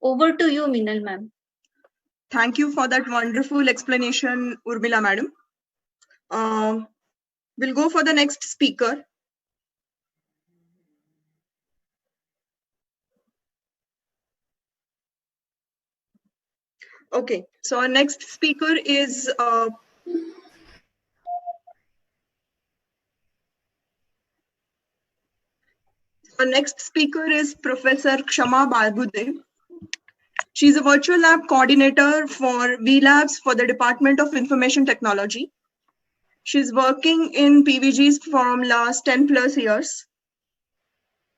Over to you, Minal ma'am. Thank you for that wonderful explanation, Urmila madam. We'll go for the next speaker. Okay, so our next speaker is Professor Kshama Barbude. She's a virtual lab coordinator for VLabs for the Department of Information Technology. She's working in PVGs from last 10 plus years.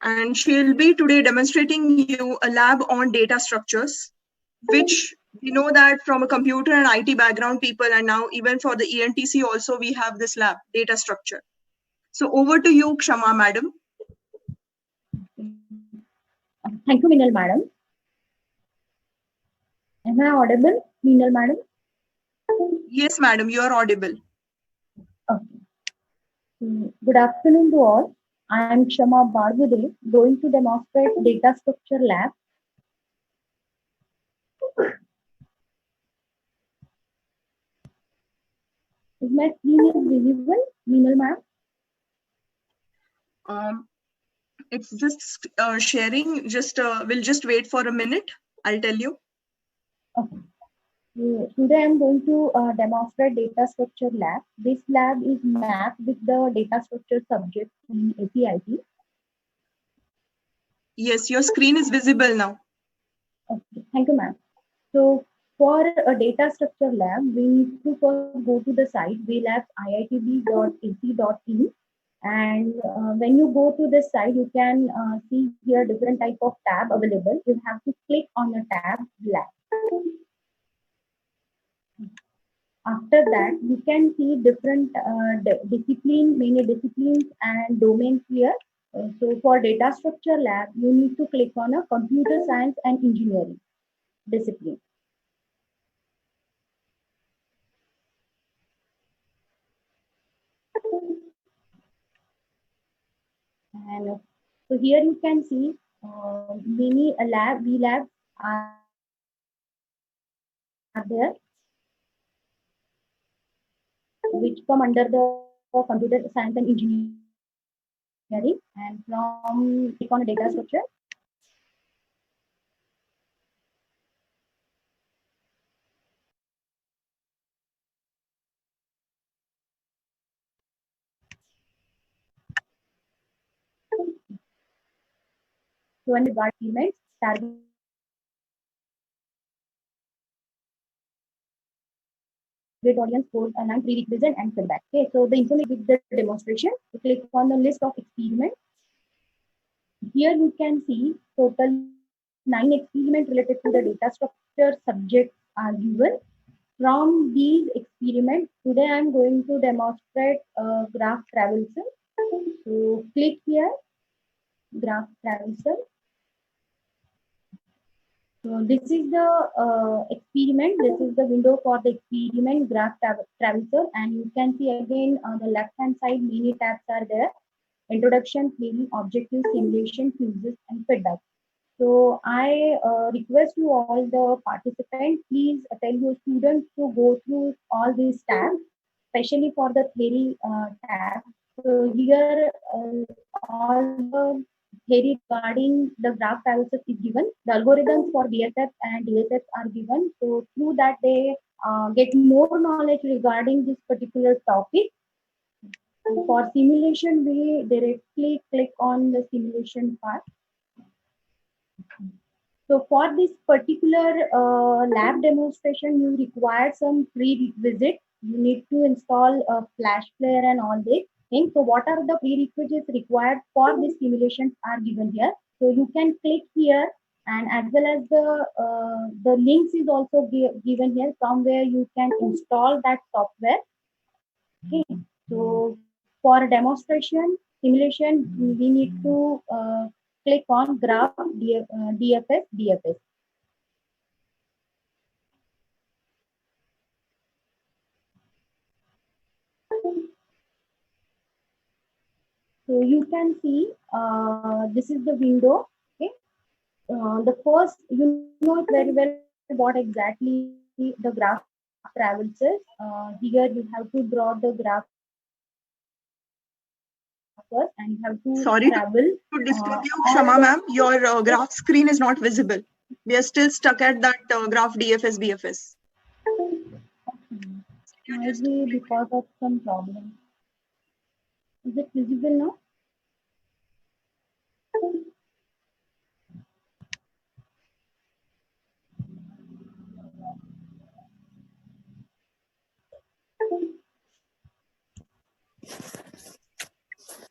And she'll be today demonstrating you a lab on data structures, which we know that from a computer and IT background people, and now even for the ENTC also, we have this lab, data structure. So over to you, Kshama madam. Thank you, Minal madam. Am I audible, Minal madam? Yes, madam, you are audible. Okay. Good afternoon to all. I am Kshama Barbude, going to demonstrate data structure lab. Is my screen is visible, Minal ma'am? It's just sharing. We'll just wait for a minute. I'll tell you. Okay. Today I am going to demonstrate data structure lab. This lab is mapped with the data structure subject in ACIT. Yes, your screen is visible now. Okay, thank you, ma'am. So for a data structure lab, we need to first go to the site vlabiitb.ac.in, and when you go to this site, you can see here different type of tab available. You have to click on the tab lab. After that, you can see different many disciplines and domains here. So for data structure lab, you need to click on a computer science and engineering discipline. And so here you can see many VLabs are there, which come under the computer science and engineering. And from click on data structure. So when regard elements, target audience code and prerequisite and feedback. Okay, so the information with the demonstration, you click on the list of experiments. Here you can see total 9 experiments related to the data structure subjects are given. From these experiments, today I am going to demonstrate graph traversal. So click here, graph traversal. So this is the experiment. This is the window for the experiment graph traversal, and you can see again on the left hand side many tabs are there: introduction, theory, objective, simulation, quizzes, and feedback. So I request you all the participants, please tell your students to go through all these tabs, especially for the theory tab. So here all the theory regarding the graph analysis is given. The algorithms for BSF and DSF are given. So through that they get more knowledge regarding this particular topic. For simulation, we directly click on the simulation part. So for this particular lab demonstration, you require some prerequisite. You need to install a Flash player and all this things. So what are the prerequisites required for this simulations are given here. So you can click here, and as well as the links is also given here from where you can install that software. Okay. So for demonstration simulation, we need to click on graph DFS. So you can see this is the window. Okay. the first, you know it very well what exactly the graph travels is. Here you have to draw the graph first, and you have to travel Sorry to all the. disturb you, Shama ma'am. Your graph screen is not visible. We are still stuck at that graph DFS BFS. You Might just be because of some problem. Is it visible now?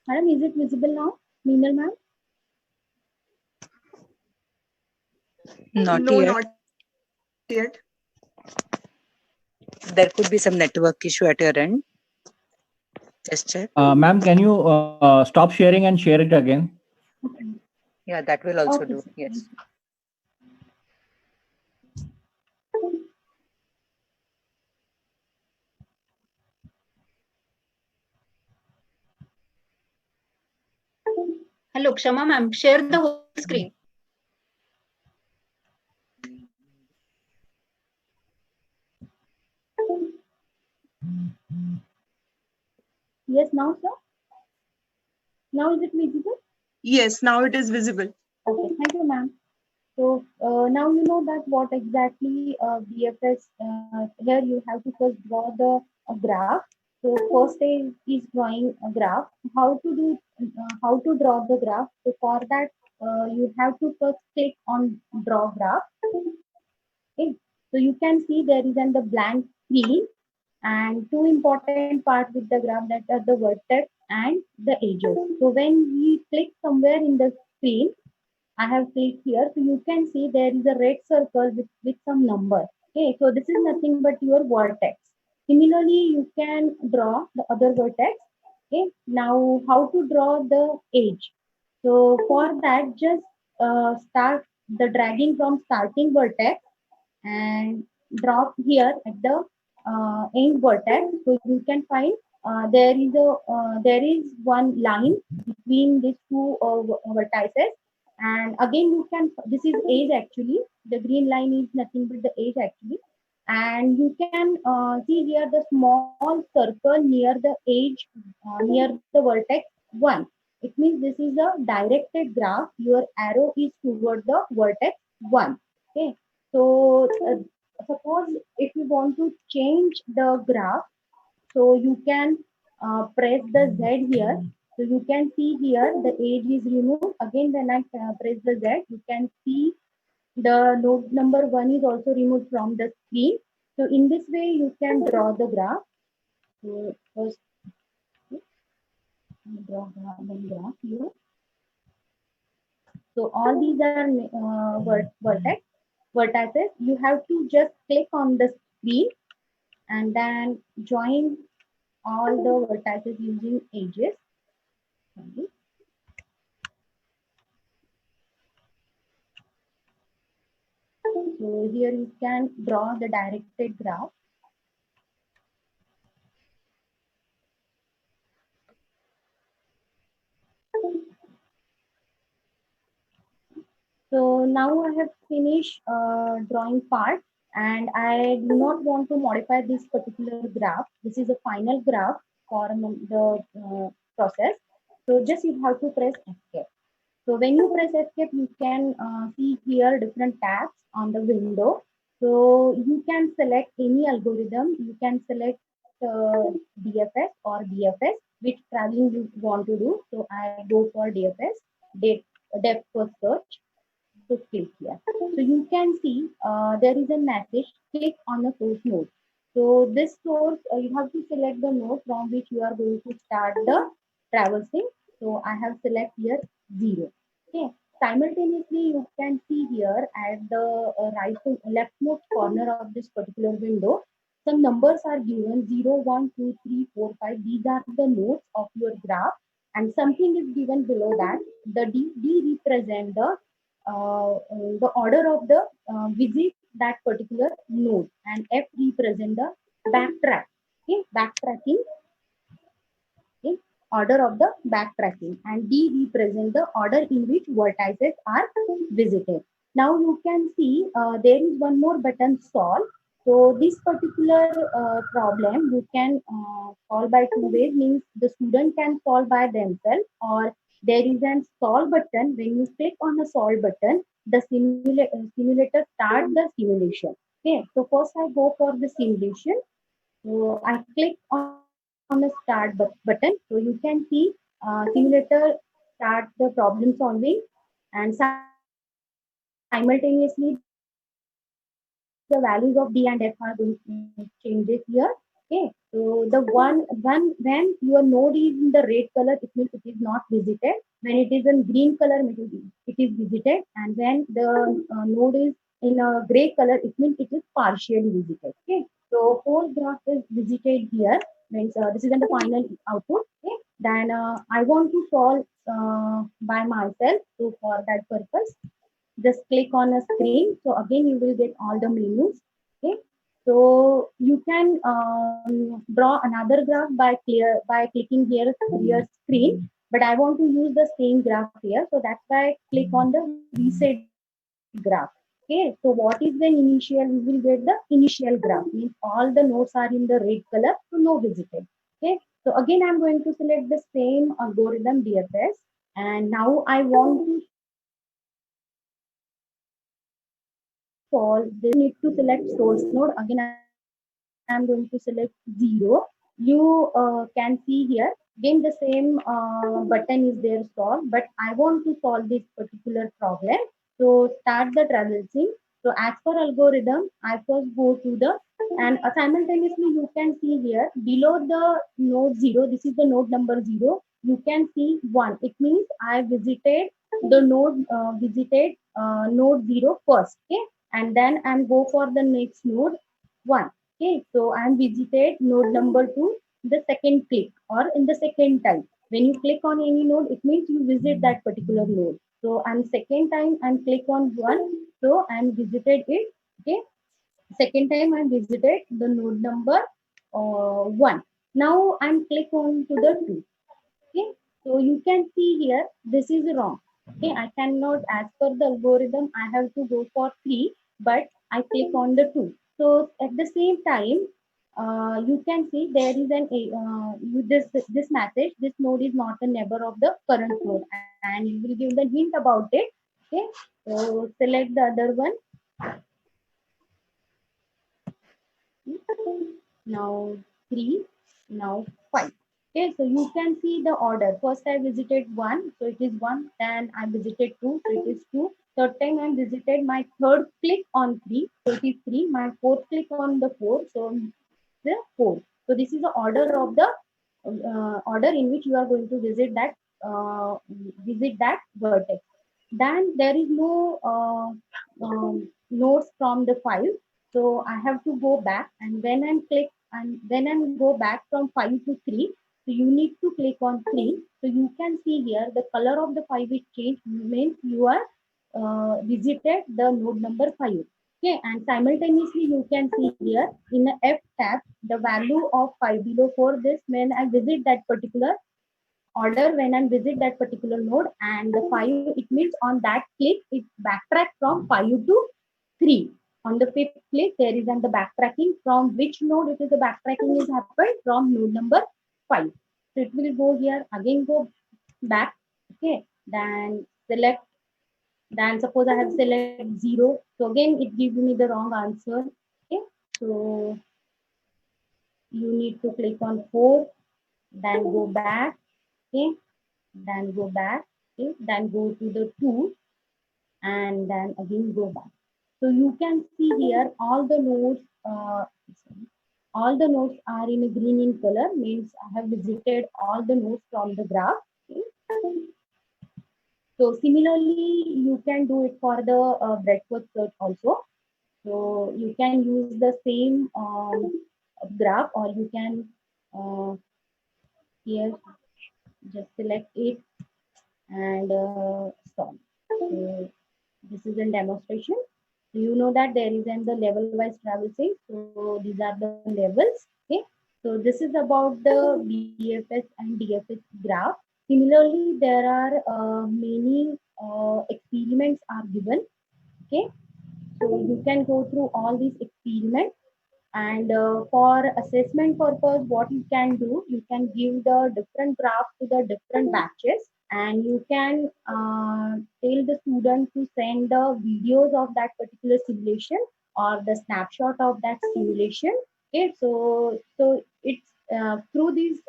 Madam, is it visible now? Meenal ma'am? Not no, yet. not yet. There could be some network issue at your end. Just check. Ma'am, can you stop sharing and share it again? Okay. Yeah, that will also Okay, do. sir. Yes. Hello, Kshama ma'am, share the whole screen. Yes, now, sir? Now is it visible? Yes, now it is visible. Okay, thank you, ma'am. So now you know that what exactly BFS, here you have to first draw the graph. So first is drawing a graph. How to draw the graph? So for that, you have to first click on draw graph. Okay. So you can see there is the blank screen and two important parts with the graph, that are the vertex and the edges. So when we click somewhere in the screen, I have clicked here. So you can see there is a red circle with some number. Okay, so this is nothing but your vertex. Similarly, you can draw the other vertex. Okay, now how to draw the edge? So for that, just start the dragging from starting vertex and drop here at the end vertex. So you can find there is one line between these two vertices, and again you can, this is edge actually, the green line is nothing but the edge actually, and you can see here the small circle near the edge, near the vertex 1. It means this is a directed graph, your arrow is toward the vertex 1. Okay, so suppose if you want to change the graph, so you can press the Z here. So you can see here the edge is removed. Again, when I press the Z, you can see the node number 1 is also removed from the screen. So in this way, you can draw the graph. So first, draw one graph here. So all these are vertices. You have to just click on the screen and then join all the vertices using edges. Okay. So here you can draw the directed graph. So now I have finished drawing part, and I do not want to modify this particular graph. This is a final graph for the process. So just you have to press escape. So when you press escape, you can see here different tabs on the window. So you can select any algorithm. You can select DFS or BFS, which traveling you want to do. So I go for DFS, depth first search. So click here. So you can see there is a message, click on the source node. So this source, you have to select the node from which you are going to start the traversing. So I have select here 0. Okay. Simultaneously, you can see here at the right to leftmost corner of this particular window, some numbers are given 0, 1, 2, 3, 4, 5. These are the nodes of your graph, and something is given below that. The D represent the order of the visit that particular node, and F represent the backtrack. Okay, backtracking. Okay, order of the backtracking, and D represent the order in which vertices are visited. Now you can see there is one more button, solve. So this particular problem you can solve by two ways, means the student can solve by themselves, or there is an solve button. When you click on the solve button, the simulator start the simulation. Okay, so first I go for the simulation. So I click on the start button. So you can see simulator start the problem solving, and simultaneously the values of D and F are going to changes here. Okay, so the when your node is in the red color, it means it is not visited. When it is in green color, it is visited. And when the node is in a gray color, it means it is partially visited. Okay, so whole graph is visited here. Means this is the final output. Okay, then I want to solve by myself. So for that purpose, just click on a screen. So again, you will get all the menus. Okay, so you can draw another graph by clicking here screen. But I want to use the same graph here, so that's why I click on the reset graph. Okay, so what is the initial? We will get the initial graph. Means all the nodes are in the red color, so no visited. Okay, so again, I'm going to select the same algorithm DFS, and now I want to solve this. You need to select source node. Again, I'm going to select 0. You can see here again the same button is there, solve, but I want to solve this particular problem. So start the traversing. So as per algorithm, I first go to the, and simultaneously you can see here below the node 0, this is the node number 0, you can see 1. It means I visited the node 0 first. Okay, and then I'm go for the next node 1. Okay, so I'm visited node number 2 the second click or in the second time. When you click on any node, it means you visit that particular node. So I'm second time I'm click on 1, so I'm visited it. Okay, second time I visited the node number 1. Now I'm click on to the 2. Okay, so you can see here this is wrong. Okay, I cannot, as per the algorithm, I have to go for 3, but I click on the 2. So at the same time, you can see there is this message. This node is not a neighbor of the current node, and you will give the hint about it. Okay, so select the other one. Now 3, now 5. Okay, so you can see the order. First I visited 1, so it is 1. Then I visited 2, so it is 2. Third time I visited my third click on 3, so it is 3. My fourth click on the 4, so the 4. So this is the order of the order in which you are going to visit that vertex. Then there is no nodes from the 5, so I have to go back, and when I click and when I go back from 5 to 3, so you need to click on 3. So you can see here the color of the 5 is changed, means you are visited the node number 5. Okay, and simultaneously you can see here in the F tab the value of 5 below 4. This when I visit that particular order, when I visit that particular node, and the 5, it means on that click it backtrack from 5 to 3. On the fifth click there is the backtracking. From which node it is the backtracking is happened? From node number 5. So it will go here, again go back. Okay, then select, then suppose I have select 0, so again it gives me the wrong answer. Okay, so you need to click on 4, then go back. Okay, then go back. Okay, then go to the 2, and then again go back. So you can see here all the nodes are in a green in color, means I have visited all the nodes from the graph. Okay. So similarly, you can do it for the breadth search also. So you can use the same graph, or you can here just select it and solve. So this is a demonstration. So you know that there is the level wise traversing. So these are the levels. Okay. So this is about the BFS and DFS graph. Similarly, there are many experiments are given. Okay, so you can go through all these experiments, and for assessment purpose, what you can do, you can give the different graph to the different batches, and you can tell the student to send the videos of that particular simulation or the snapshot of that simulation. Okay, so it's through this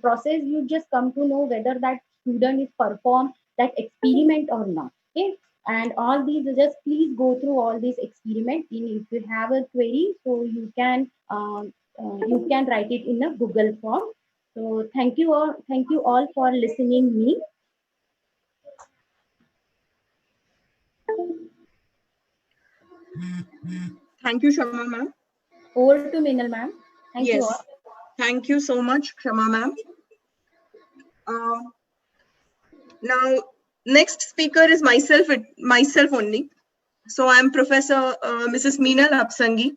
process you just come to know whether that student is perform that experiment or not. Okay, and all these, just please go through all these experiments. If you have a query, so you can write it in a Google form. So thank you all for listening me. Thank you, Shama ma'am. Over to Minal ma'am. Thank you Yes. all. Thank you so much, Shama ma'am. Now, next speaker is myself only. So I'm Professor Mrs. Meenal Apsangi.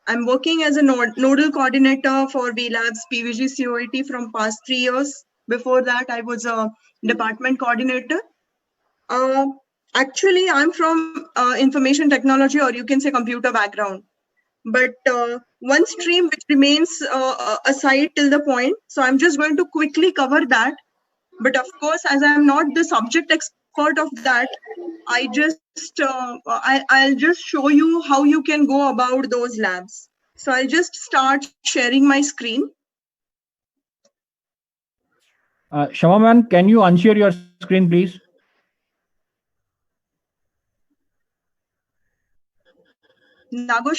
I'm working as a nodal coordinator for VLabs PVG COIT from past 3 years. Before that, I was a department coordinator. Actually, I'm from information technology, or you can say computer background. But one stream which remains aside till the point. So I'm just going to quickly cover that. But of course, as I'm not the subject expert of that, I'll just show you how you can go about those labs. So I'll just start sharing my screen. Shama ma'am, can you unshare your screen, please? Nago